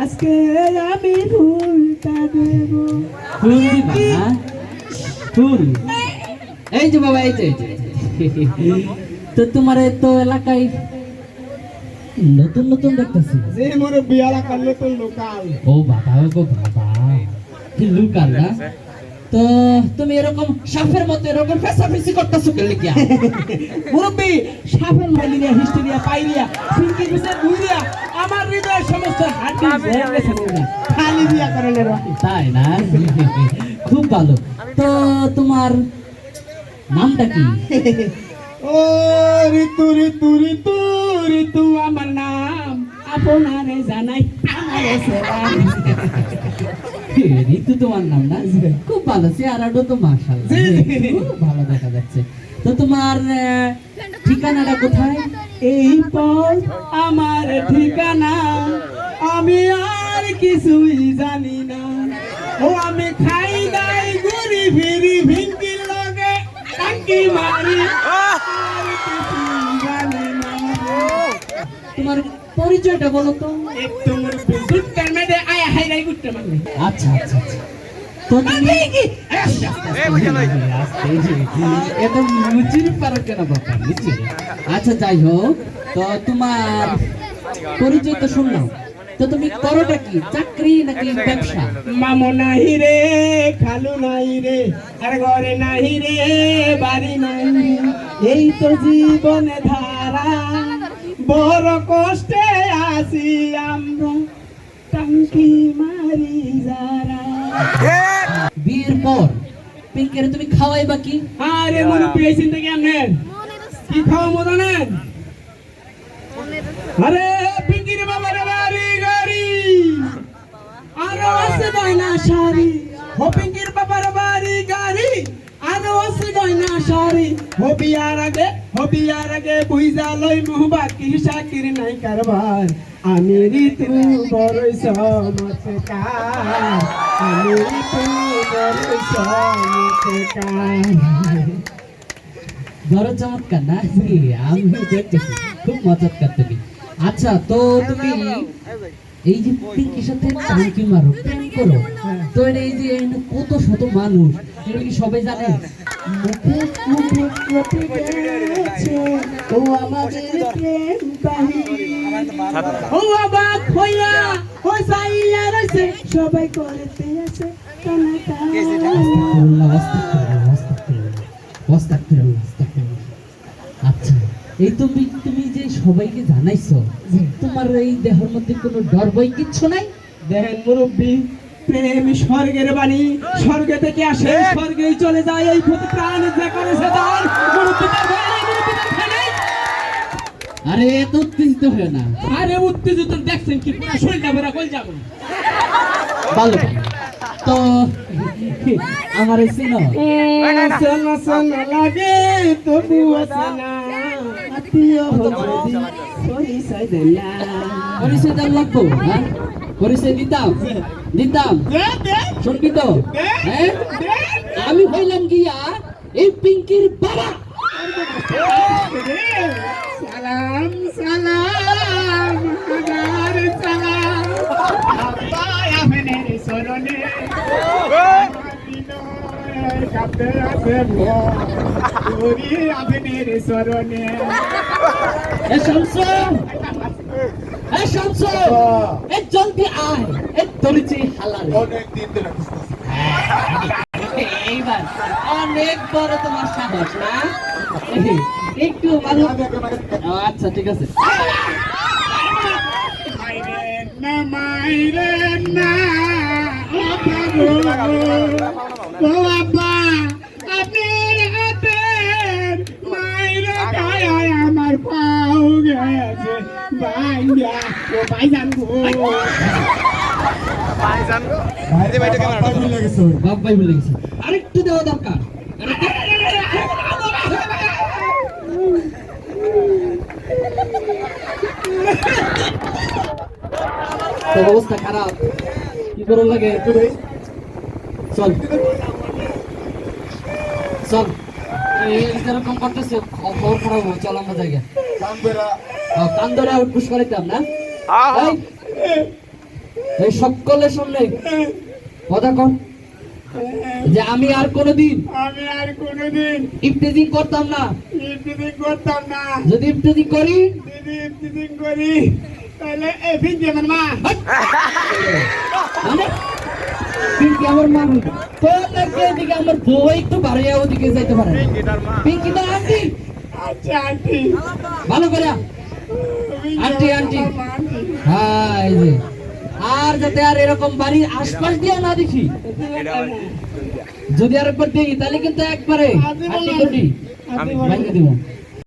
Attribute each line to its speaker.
Speaker 1: আজকে আমি ফুলটা দেব।
Speaker 2: ফুল দিবা না? ফুল এই যে বাবা, এই যে তো তোমার তো এলাকায় নতুন নতুন দেখতেছি।
Speaker 1: যে মুরব্বী এলাকার নতুন লোকাল।
Speaker 2: ও বাবা, ও গো বাবা, কি লোকাল না? তো তুমি এরকম সাপের মতো এরকম ফেসাফেসি করতেছো কেন লিখিয়া?
Speaker 1: মুরব্বী সাপের ম্যালেরিয়া, হিস্টেরিয়া, পাইরিয়া, সিনকি গুসের বুইরিয়া আমার হৃদয়ের সমস্ত হাড্ডি ভরে গেছে মুরব্বী। খালি দিয়া করলে রাখি।
Speaker 2: তাই না? খুব ভালো। তো তোমার নামটা কি?
Speaker 1: ও ঋতু ঋতু ঋতু ঋতু আমার নাম, আপনারে জানাই আমার সেলাম।
Speaker 2: ঋতু তোমার নাম না? খুব ভালো, চেহারাটা তো মাশাআল্লাহ খুব ভালো দেখা যাচ্ছে। তো তোমার ঠিকানাটা কোথায়?
Speaker 1: এই পথ আমার ঠিকানা, আমি আর কিছুই জানি না। ও আমি খাই দাই ঘুরি ফিরি ভিঙ্কির লগে টাঙ্কি মারি, আর কিছুই জানি না।
Speaker 2: তোমার পরিচয়টা বলো তো।
Speaker 1: একদম দুধটার মেয়েদের আয়া হাইরাই করতে পারবে।
Speaker 2: আচ্ছা আচ্ছা আচ্ছা। তো তুমি এটা মুচির পারো কেন বাবা, মুচির। আচ্ছা যাই হোক, তো তোমার পরিচয় তো শুনলাম। তো তুমি করোটা কি, চাকরি নাকি ব্যবসা?
Speaker 1: মামু নাহি রে, খালু নাই রে, আর ঘরে নাহি রে, বাড়ি নাই রে। এই তো জীবনে ধারা, বড় কষ্টে আছি আমরা, টাঙ্কি মারি যারা।
Speaker 2: বিয়ের পর পিঙ্কের তুমি খাওয়াইবা কি?
Speaker 1: আরে মনে পেয়েছেন থেকে আপনার কি খাওয়া মতো নেন? আরে পিঙ্কির বাবার বাড়ি গাড়ি, আরো আছে গয়না শাড়ি। ও পিঙ্কির বাবার বাড়ি গাড়ি, আরো আছে গয়না শাড়ি। হবিয়ার আগে বুঝা লই মুহ বাকি শাকির নাই কারবার। আমি ঋতু বড়ই চমৎকার, আমি ঋতু বড়ই চমৎকার।
Speaker 2: বড় চমৎকার না? আমি দেখতেছি খুব মজাদার তুমি। আচ্ছা, তো তুমি এই যে পিঙ্কির সাথে টাঙ্কি মারো, প্রেম করো, তো এটা এই যে এখানে কত শত মানুষ, এগুলো কি সবাই জানে?
Speaker 1: মুখে মুখে প্রতি গেছে ও আমাদের প্রেম কাহিনী। ও অবাক হইয়া ও চাইয়া রইছে, সবাই করতে আছে কানাকানি।
Speaker 2: আচ্ছা, এই তুমি তুমি যে সবাইকে জানাইছো, তোমার এই দেহের মধ্যে কোনো ডর ভয় কিচ্ছু নাই?
Speaker 1: দেখেন মুরব্বী, প্রেম স্বর্গের বাণী, স্বর্গে থেকে আসে স্বর্গেই চলে যায়। এই প্রতি প্রাণ যে করেছে দান, মুরব্বী তার ভয় নাই, মুরব্বী তার ভয় নাই।
Speaker 2: আরে এত উত্তেজিত হয় না।
Speaker 1: আরে উত্তেজিত দেখছেন কি পুরো শরীরটা ভরা কই যাবো।
Speaker 2: ভালো ভালো। তো আমার চিনো?
Speaker 1: সোনা সোনা লাগে তবু সোনা, আত্মীয় হলি পরিচয় দেন না।
Speaker 2: পরিচয় দেওয়া লাগবো? হ্যাঁ, পরিচয় দিতাম দিতাম, শুনবি তো? হ্যাঁ, আমি হইলাম গিয়া এই পিঙ্কির বাবা।
Speaker 1: সালাম সালাম হাজার সালাম, আব্বা আপনার শরণে কাঁদতে আছে ভরি আপনার শরণে।
Speaker 2: এ শামসু, এ শামসু, এ জলদি আয়, এ ধরেছি হালারে।
Speaker 3: অনেকদিন ধরে খুঁজতেছি।
Speaker 2: এইবার অনেক বড় তোমার সাহস না? একটু ভালো। আচ্ছা ঠিক আছে।
Speaker 1: মাইরেন না মাইরেন না ও বাবা, আপনার হাতের মাইরে গায়ে আমার পাও গেছে ভাইয়া। ও ভাইজান গো,
Speaker 3: বাইরে বাইরে ক্যামেরাটা ভুলে গেছো।
Speaker 2: বাপ ভাই বলে গেছি, আরেকটু দেওয়া দরকার। তো অবস্থা খারাপ, কি করো লাগে? চল চল, যেরকম করতেছে খবর খারাপ হবে, চল আমরা জায়গা
Speaker 3: কানবেরা
Speaker 2: কান ধরে উঠপুস করাইতাম না। এই, এই সকলের সামনে কথা কন যে আমি আর কোনোদিন
Speaker 1: আমি আর কোনোদিন
Speaker 2: ইফতেজিং করতাম না।
Speaker 1: ইফতিজিং করতাম না।
Speaker 2: যদি ইফতেজিং করি
Speaker 1: যদি ইফতিজিং করি তাহলে এই ফিঙ্কি আমার মা।
Speaker 2: মানে পিঙ্কি আমার মা হইল। তো লাগে এদিকে আমার বউ একটু বাড়িয়া ওদিকে যাইতে পারে না। পিঙ্কি তো আন্টি।
Speaker 1: আচ্ছা আন্টি।
Speaker 2: ভালো করে আন্টি আন্টি। হ্যাঁ এই যে আর যাতে আর এরকম বাড়ির আশপাশ দিয়ে না দেখি। যদি আর একবার দেখি তাহলে কিন্তু একবারে আন্টি করি।
Speaker 1: আমি
Speaker 2: ভাঙিয়ে দিব।